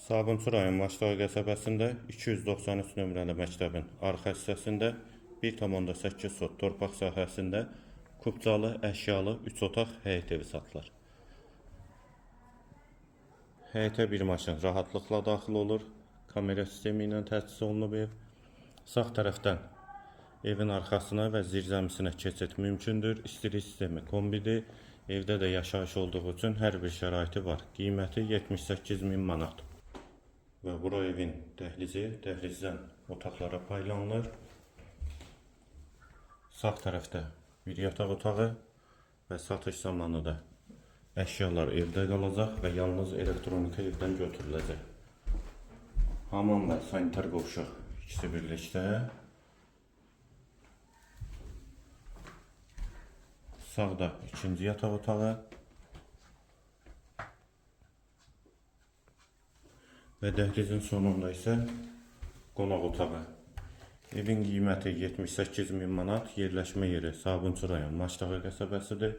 Sabunçu rayon Maçdağı qəsəbəsində 293 nömrəli məktəbin arxa hissəsində 1,8 sot torpaq sahəsində kubcalı, əşyalı 3 otaq həyət evi satılır. Həyətə bir maşın rahatlıqla daxil olur. Kamera sistemi ilə təchiz olunub ev. Sağ tərəfdən evin arxasına və zirzəmisinə keçid mümkündür. İstilik sistemi kombidir. Evdə də yaşayış olduğu üçün hər bir şəraiti var. Qiyməti 78.000 manat. Və bura evin dəhlizi, dəhlizdən otaqlara paylanılır. Sağ tərəfdə bir yataq otağı və satış zamanı da əşyalar evdə qalacaq və yalnız elektronika evdən götürüləcək. Hamam və sanitar qovşaq ikisi birlikdə. Sağda ikinci yataq otağı və dəhlizin sonunda isə qonaq otağı. Evin qiyməti 78.000 manat, yerləşmə yeri Sabunçu rayon Maçdağı qəsəbəsidir.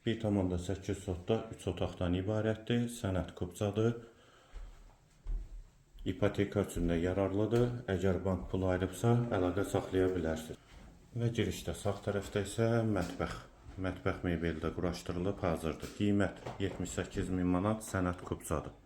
1,8 sotda 3 otaqdan ibarətdir, sənəd kubcadır. İpoteka üçün də yararlıdır. Əgər bank pulu ayırıbsa, əlaqə saxlaya bilərsiniz. Və girişdə sağ tərəfdə isə mətbəx. Mətbəx mebeli də quraşdırılıb hazırdır. Qiymət 78.000 manat, sənəd kubcadır.